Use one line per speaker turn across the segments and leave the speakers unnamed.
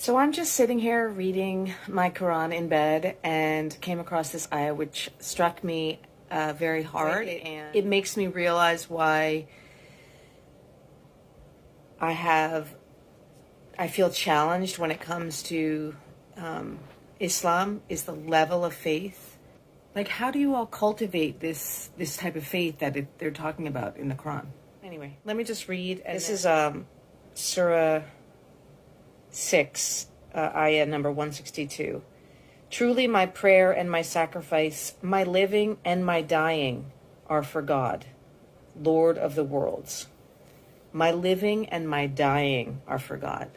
So I'm just sitting here reading my Quran in bed and came across this ayah which struck me very hard, and it makes me realize why I feel challenged when it comes to Islam, is the level of faith. Like, how do you all cultivate this type of faith that they're talking about in the Quran? Anyway, let me just read. This is Surah 6, ayah number 162. Truly my prayer and my sacrifice, my living and my dying are for God, Lord of the worlds. My living and my dying are for God.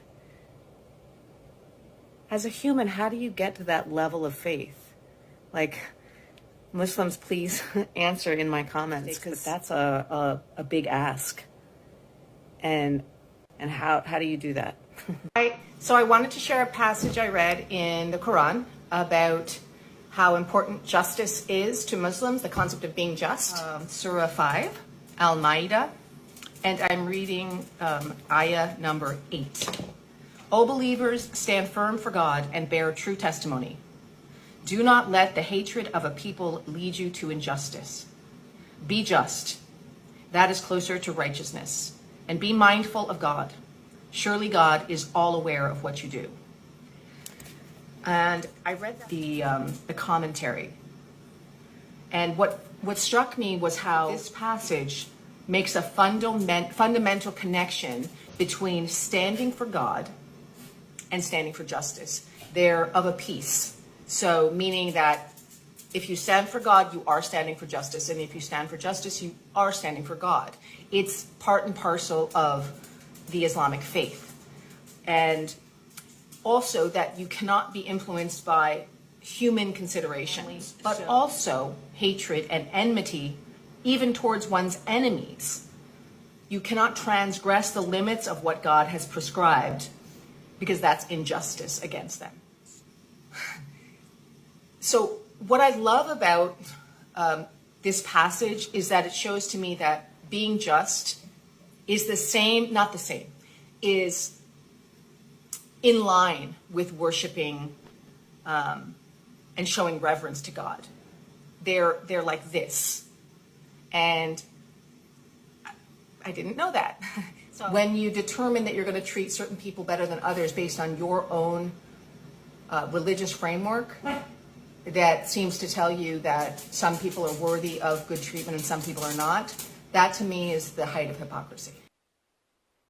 As a human, how do you get to that level of faith? Like, Muslims, please answer in my comments, because that's a big ask. And how do you do that? So I wanted to share a passage I read in the Quran about how important justice is to Muslims, the concept of being just. Surah 5, Al-Ma'idah, and I'm reading ayah number 8. O believers, stand firm for God and bear true testimony. Do not let the hatred of a people lead you to injustice. Be just. That is closer to righteousness. And be mindful of God. Surely God is all aware of what you do. And I read the commentary. And what struck me was how this passage makes a fundamental connection between standing for God and standing for justice. They're of a piece. So meaning that if you stand for God, you are standing for justice. And if you stand for justice, you are standing for God. It's part and parcel of the Islamic faith. And also that you cannot be influenced by human considerations, but also hatred and enmity, even towards one's enemies. You cannot transgress the limits of what God has prescribed, because that's injustice against them. So what I love about this passage is that it shows to me that being just is the same, not the same, is in line with worshiping and showing reverence to God. They're like this. And I didn't know that. So when you determine that you're going to treat certain people better than others based on your own religious framework, that seems to tell you that some people are worthy of good treatment and some people are not, that to me is the height of hypocrisy.